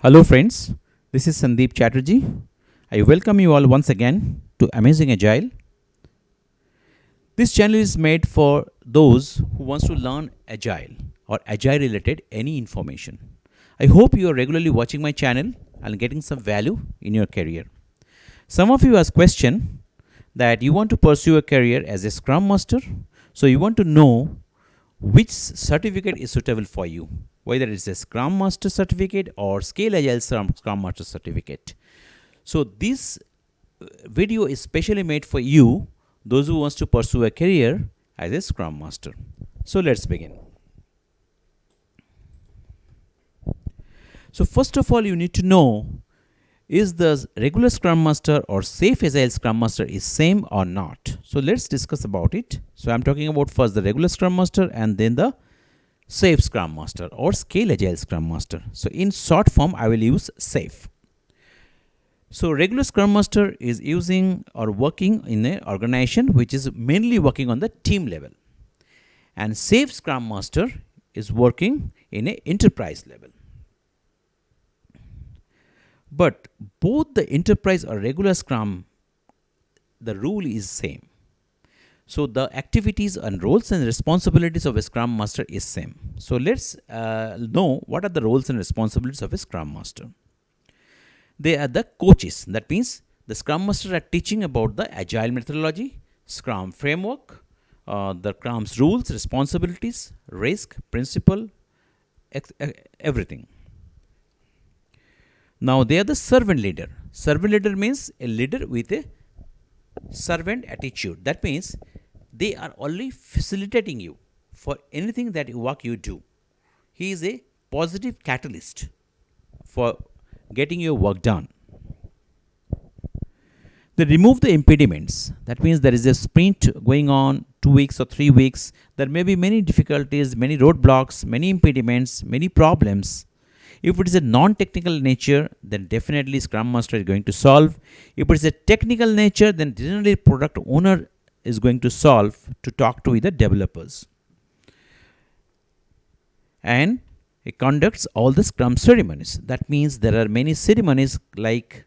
Hello friends, this is Sandeep Chatterjee. I welcome you all once again to Amazing Agile. This channel is made for those who wants to learn Agile or Agile related any information. I hope you are regularly watching my channel and getting some value in your career. Some of you ask question that you want to pursue a career as a Scrum Master, so you want to know which certificate is suitable for you, whether it's a Scrum Master Certificate or Scale Agile Scrum Master Certificate. So this video is specially made for you, those who wants to pursue a career as a Scrum Master. So let's begin. So first of all, you need to know, is the regular Scrum Master or SAFe Agile Scrum Master is same or not? So let's discuss about it. So I'm talking about first the regular Scrum Master and then the SAFe Scrum Master or Scale Agile Scrum Master. So in short form, I will use SAFe. So regular Scrum Master is using or working in an organization which is mainly working on the team level. And SAFe Scrum Master is working in an enterprise level. But both the enterprise or regular Scrum, the rule is same. So the activities and roles and responsibilities of a Scrum Master is same. So let's know what are the roles and responsibilities of a Scrum Master. They are the coaches. That means the Scrum Master are teaching about the Agile methodology, Scrum framework, the Scrum's rules, responsibilities, risk, principle, everything. Now they are the servant leader. Servant leader means a leader with a servant attitude. That means they are only facilitating you for anything that work you do. He is a positive catalyst for getting your work done. They remove the impediments. That means there is a sprint going on 2 weeks or 3 weeks. There may be many difficulties, many roadblocks, many impediments, many problems. If it is a non-technical nature, then definitely Scrum Master is going to solve. If it is a technical nature, then generally product owner is going to solve to talk to the developers. And it conducts all the Scrum ceremonies. That means there are many ceremonies like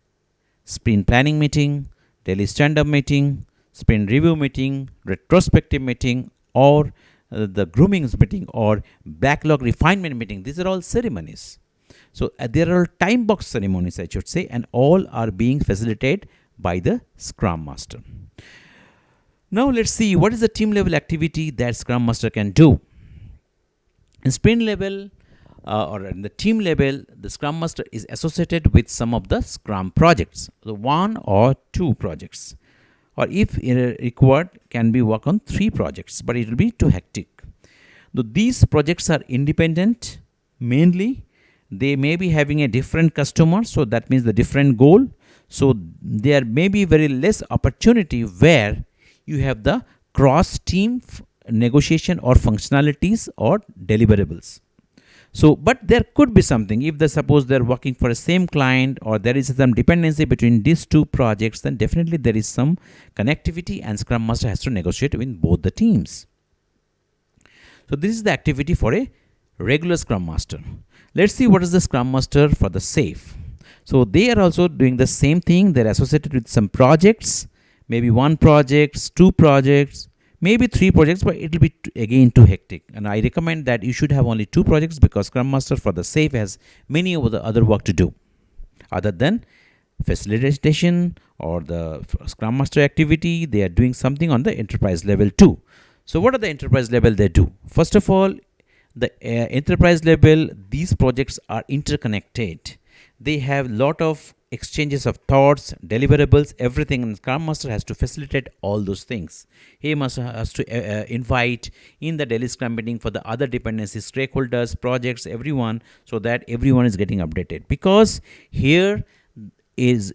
sprint planning meeting, daily stand-up meeting, sprint review meeting, retrospective meeting, or the groomings meeting or backlog refinement meeting. These are all ceremonies. So there are time box ceremonies, I should say, and all are being facilitated by the Scrum Master. Now let's see what is the team level activity that Scrum Master can do. In sprint level or in the team level, the Scrum Master is associated with some of the Scrum projects, so 1 or 2 projects, or if required, can be work on 3 projects, but it will be too hectic. Though these projects are independent, mainly they may be having a different customer, so that means the different goal. So there may be very less opportunity where you have the cross team negotiation or functionalities or deliverables. So but there could be something if suppose they're working for a same client or there is some dependency between these 2 projects, then definitely there is some connectivity and Scrum Master has to negotiate with both the teams. So this is the activity for a regular Scrum Master. Let's see what is the Scrum Master for the SAFe. So they are also doing the same thing. They're associated with some projects, maybe 1 project, 2 projects, maybe 3 projects, but it will be again too hectic. And I recommend that you should have only 2 projects because Scrum Master for the SAFe has many of the other work to do other than facilitation or the Scrum Master activity. They are doing something on the enterprise level too. So what are the enterprise level they do? First of all, the enterprise level, these projects are interconnected. They have lot of exchanges of thoughts, deliverables, everything, and Scrum Master has to facilitate all those things. He has to invite in the daily Scrum meeting for the other dependencies, stakeholders, projects, everyone, so that everyone is getting updated. Because here is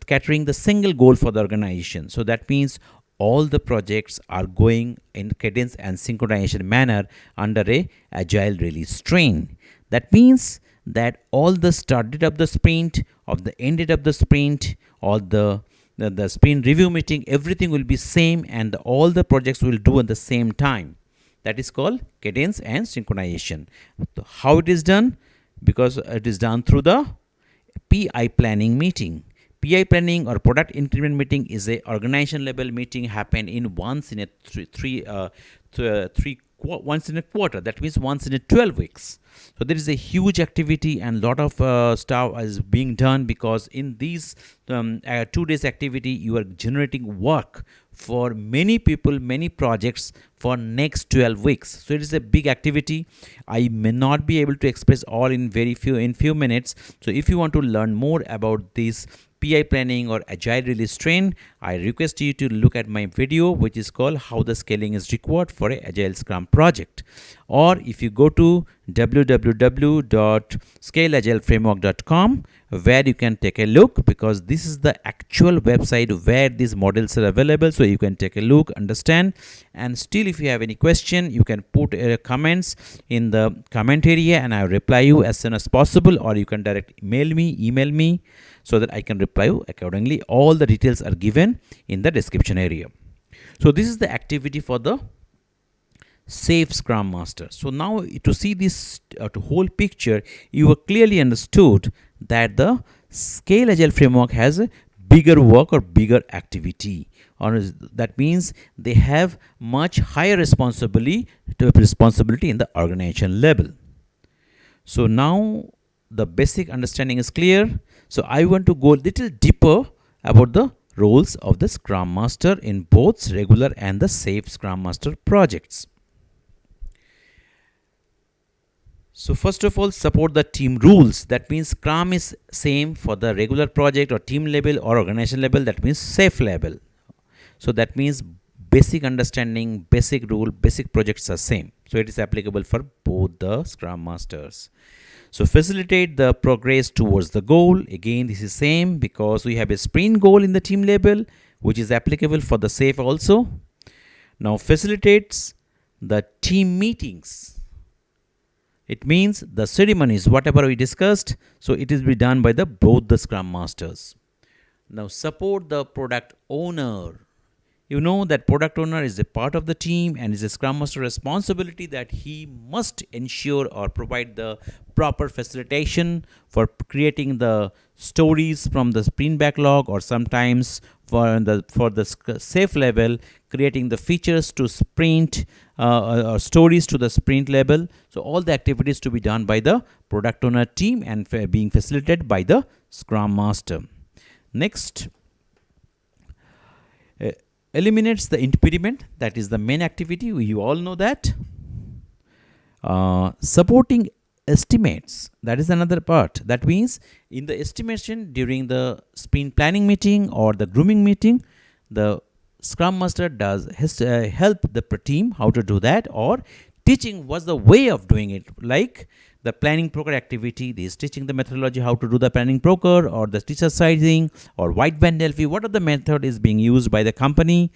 catering the single goal for the organization. So that means all the projects are going in cadence and synchronization manner under a Agile Release Train. That means that all the started of the sprint, of the ended of the sprint, all the sprint review meeting, everything will be same and all the projects will do at the same time. That is called cadence and synchronization. So how it is done? because it is done through the PI planning meeting. PI planning or product increment meeting is a organization level meeting happen in once in a once in a quarter. That means once in a 12 weeks. So there is a huge activity and lot of stuff is being done, because in these 2 days activity you are generating work for many people, many projects for next 12 weeks. So it is a big activity. I may not be able to express all in few minutes. So if you want to learn more about this PI planning or Agile Release Train, I request you to look at my video which is called How the Scaling is Required for a Agile Scrum Project. Or if you go to www.scaleagileframework.com, where you can take a look, because this is the actual website where these models are available, so you can take a look, understand. And still, if you have any question, you can put comments in the comment area and I'll reply you as soon as possible, or you can direct email me so that I can reply you accordingly. All the details are given in the description area. So this is the activity for the SAFe Scrum Master. So now to see this whole picture, you have clearly understood that the Scale Agile framework has a bigger work or bigger activity. Or that means they have much higher responsibility in the organization level. So now the basic understanding is clear. So I want to go a little deeper about the roles of the Scrum Master in both regular and the SAFe Scrum Master projects. So first of all, support the team rules. That means Scrum is same for the regular project or team level or organization level. That means SAFe level. So that means basic understanding, basic rule, basic projects are same. So it is applicable for both the Scrum Masters. So facilitate the progress towards the goal. Again, this is same because we have a sprint goal in the team level, which is applicable for the SAFe also. Now facilitates the team meetings. It means the ceremonies, whatever we discussed, so it is be done by the both the Scrum Masters. Now support the product owner. You know that product owner is a part of the team and is a Scrum Master responsibility that he must ensure or provide the proper facilitation for creating the stories from the sprint backlog, or sometimes for the SAFe level, creating the features to sprint or stories to the sprint level. So all the activities to be done by the product owner team and being facilitated by the Scrum Master. Next, eliminates the impediment. That is the main activity. You all know that. Supporting estimates. That is another part. That means in the estimation during the sprint planning meeting or the grooming meeting, the Scrum Master does help the team how to do that, or teaching what's the way of doing it, like the planning proker activity. This is teaching the methodology how to do the planning proker, or the teacher sizing, or white band Delphi. What are the method is being used by the company?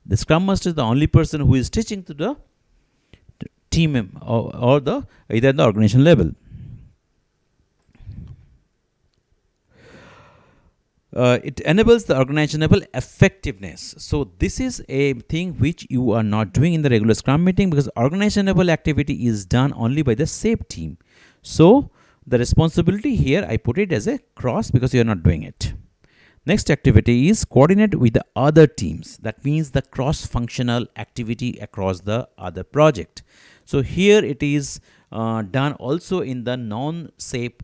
The Scrum Master is the only person who is teaching to the team or the either the organization level. It enables the organization level effectiveness. So this is a thing which you are not doing in the regular Scrum meeting, because organization level activity is done only by the SAFe team. So the responsibility here I put it as a cross because you are not doing it. Next activity is coordinate with the other teams. That means the cross-functional activity across the other project. So here it is done also in the non-SAFe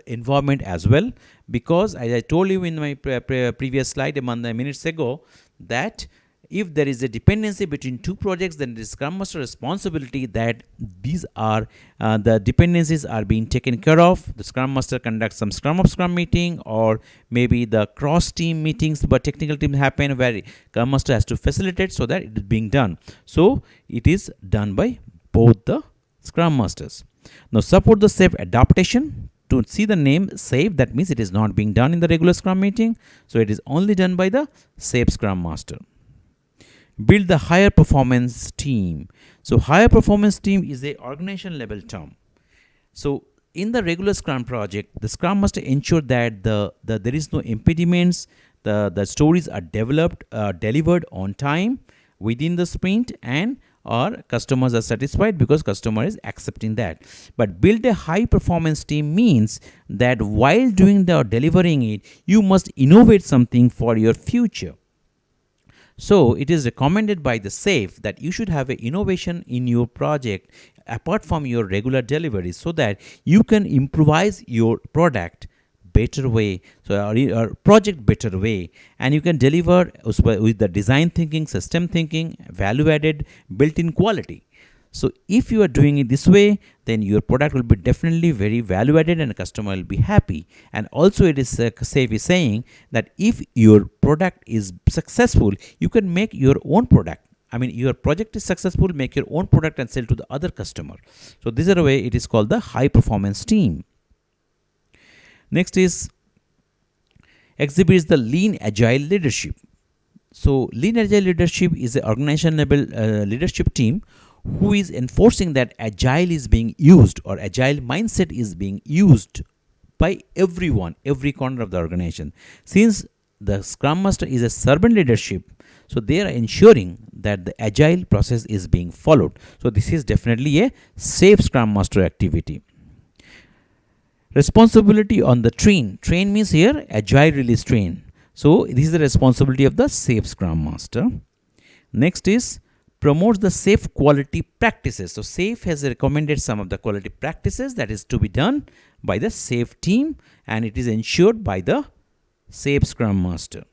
environment as well, because as I told you in my previous slide a minutes ago, that if there is a dependency between two projects, then it is Scrum Master responsibility that these are the dependencies are being taken care of. The Scrum Master conducts some Scrum of Scrum meeting, or maybe the cross team meetings, but technical teams happen where Scrum Master has to facilitate so that it is being done. So it is done by both the Scrum Masters. Now support the SAFe adaptation. To see the name SAFe, that means it is not being done in the regular Scrum meeting. So it is only done by the SAFe Scrum Master. Build the higher performance team. So higher performance team is a organization level term. So in the regular Scrum project, the Scrum Master ensure that there is no impediments, the stories are developed, delivered on time within the sprint, and or customers are satisfied because customer is accepting that. But build a high performance team means that while doing the delivering it, you must innovate something for your future. So it is recommended by the SAFe that you should have an innovation in your project apart from your regular delivery, so that you can improvise your product better way, so or project better way, and you can deliver with the design thinking, system thinking, value added, built in quality. So if you are doing it this way, then your product will be definitely very value added and the customer will be happy. And also it is SAFe is saying that if your product is successful, you can make your own product. I mean, your project is successful, make your own product and sell to the other customer. So this is the way it is called the high performance team. Next is exhibits the lean agile leadership. So lean agile leadership is an organization level leadership team who is enforcing that agile is being used, or agile mindset is being used by everyone, every corner of the organization. Since the Scrum Master is a servant leadership, so they are ensuring that the agile process is being followed. So this is definitely a SAFe Scrum Master activity. Responsibility on the train. Train means here Agile Release Train. So this is the responsibility of the SAFe Scrum Master. Next is promotes the safe quality practices. So SAFe has recommended some of the quality practices that is to be done by the SAFe team, and it is ensured by the SAFe Scrum Master.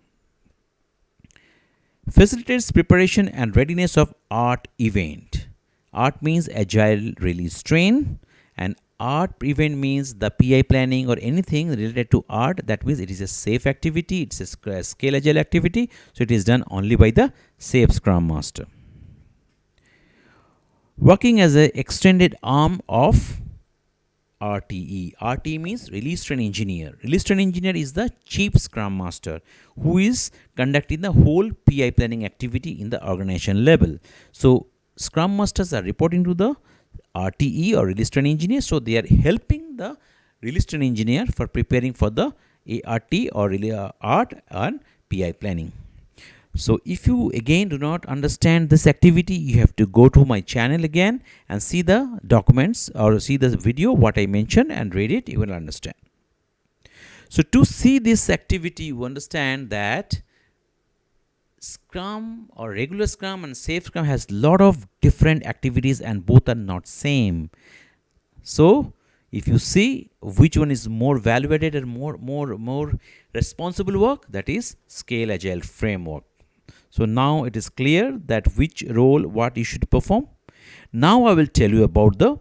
Facilitates preparation and readiness of ART event. ART means Agile Release Train, and ART event means the PI planning or anything related to ART. That means it is a SAFe activity, it's a scale agile activity, so it is done only by the SAFe Scrum Master. Working as an extended arm of RTE. RTE means Release Train Engineer. Release Train Engineer is the Chief Scrum Master who is conducting the whole PI planning activity in the organization level. So Scrum Masters are reporting to the RTE or Release Train Engineer. So they are helping the Release Train Engineer for preparing for the ART or ART and PI planning. So if you again do not understand this activity, you have to go to my channel again and see the documents or see the video what I mentioned and read it, you will understand. So to see this activity, you understand that Scrum or regular Scrum and SAFe Scrum has lot of different activities and both are not same. So if you see which one is more value added and more responsible work, that is Scale Agile framework. So now it is clear that which role what you should perform. Now I will tell you about the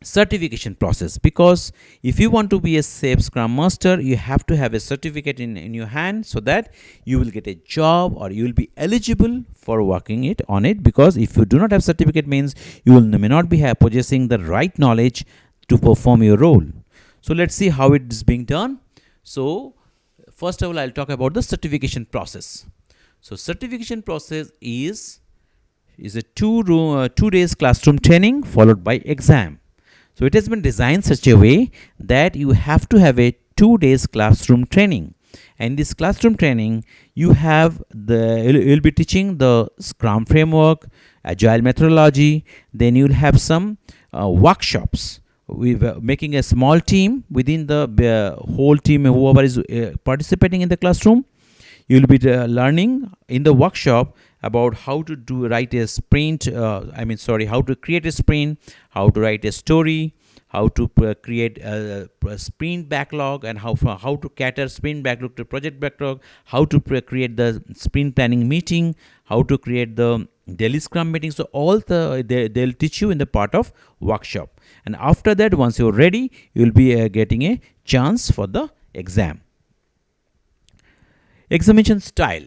certification process, because if you want to be a SAFe Scrum Master, you have to have a certificate in your hand so that you will get a job or you will be eligible for working on it. Because if you do not have certificate, means you may not be possessing the right knowledge to perform your role. So let's see how it is being done. So first of all, I'll talk about the certification process. So certification process is a 2 days classroom training followed by exam. So it has been designed such a way that you have to have a 2 days classroom training. And this classroom training, you'll be teaching the Scrum framework, Agile methodology. Then you'll have some workshops. We're making a small team within the whole team, whoever is participating in the classroom. You'll be learning in the workshop about how to write a sprint, how to create a sprint, how to write a story, how to create a sprint backlog, and how to cater sprint backlog to project backlog, how to create the sprint planning meeting, how to create the daily Scrum meeting. So all they'll teach you in the part of workshop. And after that, once you're ready, you'll be getting a chance for the exam. Examination style.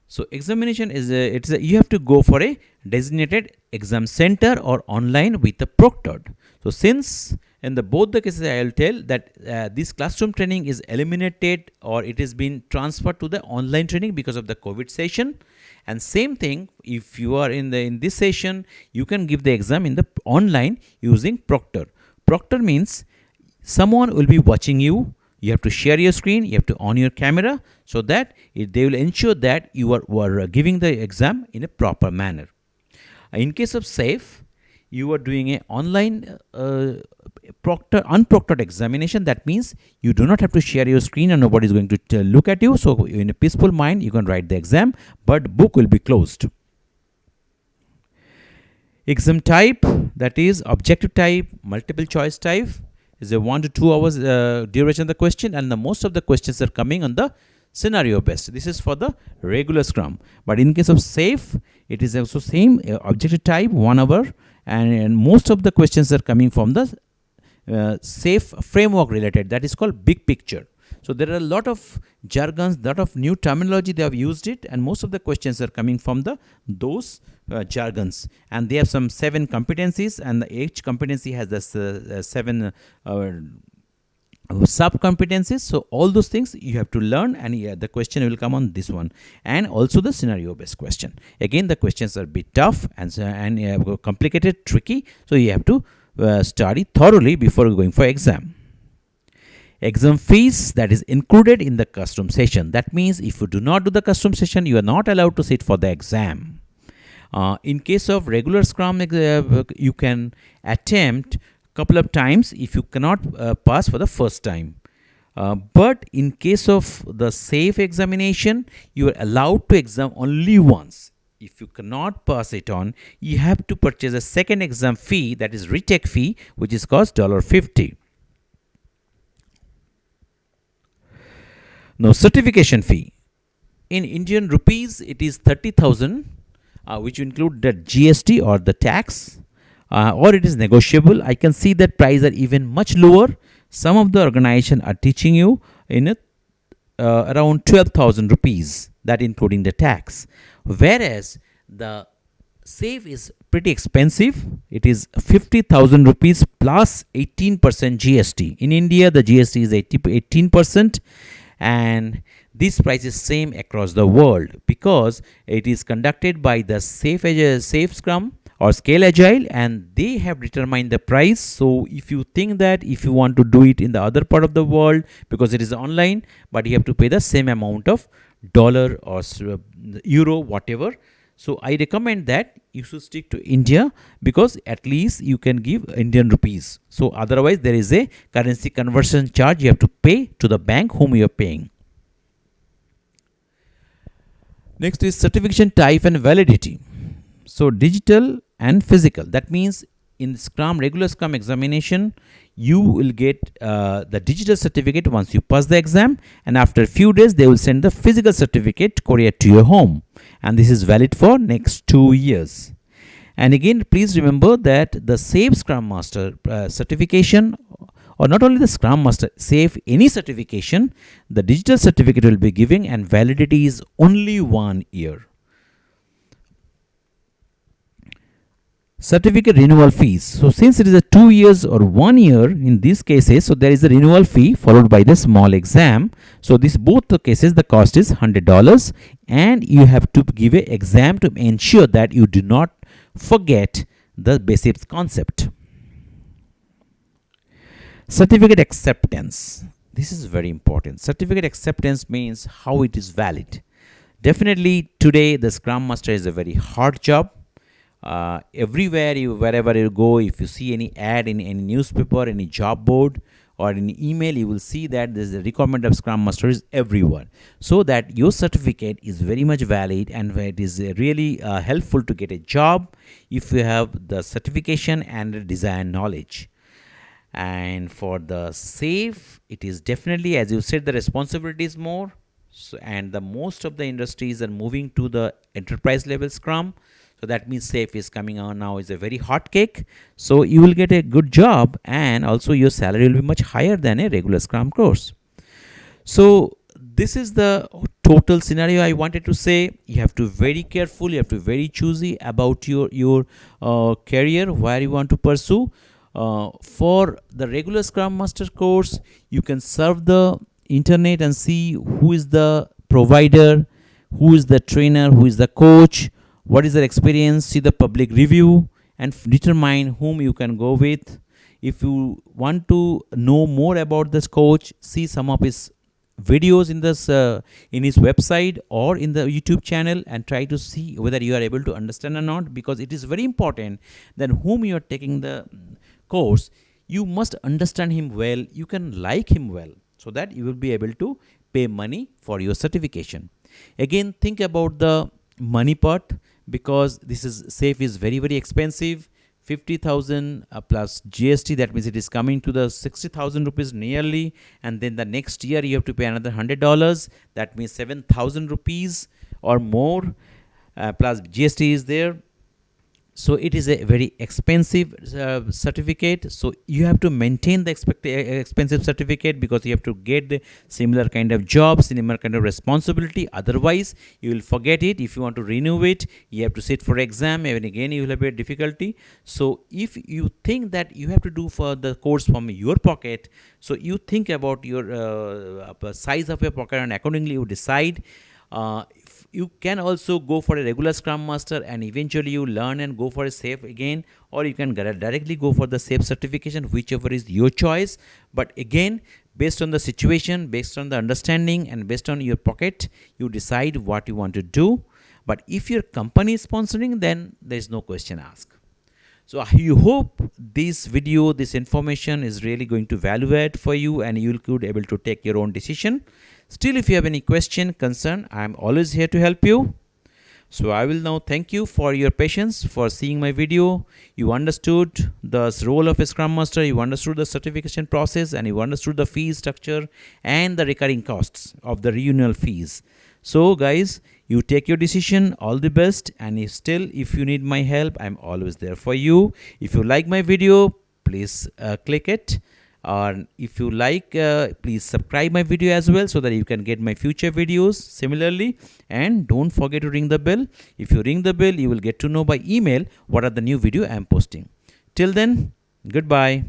So examination is you have to go for a designated exam center or online with the proctored. So since in both the cases I will tell that this classroom training is eliminated or it has been transferred to the online training because of the COVID session. And same thing, if you are in this session, you can give the exam in the online using proctor. Proctor means someone will be watching you. You have to share your screen, you have to on your camera, so that they will ensure that you are giving the exam in a proper manner. In case of SAFe, you are doing an online unproctored examination. That means you do not have to share your screen and nobody is going to look at you. So in a peaceful mind, you can write the exam, but book will be closed. Exam type, that is objective type, multiple choice type, is a 1 to 2 hours duration of the question, and the most of the questions are coming on the scenario based. This is for the regular Scrum. But in case of SAFe, it is also same objective type, 1 hour, and most of the questions are coming from the SAFe framework related. That is called big picture. So there are a lot of jargons, lot of new terminology they have used it, and most of the questions are coming from those jargons. And they have some 7 competencies, and each competency has the 7 sub competencies. So all those things you have to learn, and the question will come on this one, and also the scenario based question. Again, the questions are a bit tough and complicated, tricky, so you have to study thoroughly before going for exam. Exam fees, that is included in the custom session. That means if you do not do the custom session, you are not allowed to sit for the exam. In case of regular Scrum, you can attempt couple of times if you cannot pass for the first time. But in case of the SAFe examination, you are allowed to exam only once. If you cannot pass it on, you have to purchase a second exam fee, that is retake fee, which is cost $50. Now, certification fee. In Indian rupees, it is 30,000, which include the GST or the tax, or it is negotiable. I can see that prices are even much lower. Some of the organization are teaching you in around 12,000 rupees, that including the tax. Whereas the SAFe is pretty expensive. It is 50,000 rupees plus 18% GST. In India, the GST is 18%. And this price is same across the world because it is conducted by the SAFe Scrum or Scale Agile, and they have determined the price. So if you think that if you want to do it in the other part of the world, because it is online, but you have to pay the same amount of dollar or euro, whatever. So I recommend that you should stick to India, because at least you can give Indian rupees. So otherwise there is a currency conversion charge you have to pay to the bank whom you are paying. Next is certification type and validity. So digital and physical. That means in Scrum, regular Scrum examination, you will get the digital certificate once you pass the exam, and after a few days they will send the physical certificate courier to your home, and this is valid for next 2 years. And again, please remember that the SAFe Scrum Master certification, or not only the Scrum Master, SAFe any certification, the digital certificate will be giving, and validity is only 1 year. Certificate renewal fees. So since it is a 2 years or 1 year in these cases, so there is a renewal fee followed by the small exam. So this both the cases the cost is $100, and you have to give an exam to ensure that you do not forget the basic concept. Certificate acceptance. This is very important. Certificate acceptance means how it is valid. Definitely today the Scrum Master is a very hard job. Everywhere wherever you go, if you see any ad in any newspaper, any job board, or in email, you will see that there is a requirement of Scrum Master is everyone, so that your certificate is very much valid, and it is really helpful to get a job if you have the certification and the design knowledge. And for the SAFe, it is definitely, as you said, the responsibility is more. So, and the most of the industries are moving to the enterprise level Scrum. So that means SAFe is coming on now, is a very hot cake. So you will get a good job, and also your salary will be much higher than a regular Scrum course. So this is the total scenario I wanted to say. You have to be very careful, you have to be very choosy about your career, where you want to pursue. For the regular Scrum Master course, you can surf the internet and see who is the provider, who is the trainer, who is the coach, what is their experience, see the public review, and determine whom you can go with. If you want to know more about this coach, see some of his videos in his website or in the YouTube channel, and try to see whether you are able to understand or not, because it is very important that whom you are taking the course, you must understand him well, you can like him well, so that you will be able to pay money for your certification. Again, think about the money part, because this is SAFe is very expensive. 50,000 plus GST, that means it is coming to the 60,000 rupees nearly, and then the next year you have to pay another $100, that means 7,000 rupees or more, plus GST is there. So it is a very expensive certificate, so you have to maintain the expensive certificate, because you have to get the similar kind of job, similar kind of responsibility, otherwise you will forget it. If you want to renew it, you have to sit for exam, and again you will have a difficulty. So if you think that you have to do for the course from your pocket, so you think about your size of your pocket, and accordingly you decide. You can also go for a regular Scrum Master, and eventually you learn and go for a SAFe again, or you can directly go for the SAFe certification, whichever is your choice. But again, based on the situation, based on the understanding, and based on your pocket, you decide what you want to do. But if your company is sponsoring, then there is no question asked. So I hope this video, this information is really going to value add for you, and you could able to take your own decision. Still, if you have any question, concern, I am always here to help you. So I will now thank you for your patience, for seeing my video. You understood the role of a Scrum Master, you understood the certification process, and you understood the fee structure and the recurring costs of the renewal fees. So guys, you take your decision. All the best. And if you need my help, I'm always there for you. If you like my video, please click it. Or if you like, please subscribe my video as well, so that you can get my future videos similarly. And don't forget to ring the bell. If you ring the bell, you will get to know by email what are the new video I am posting. Till then, goodbye.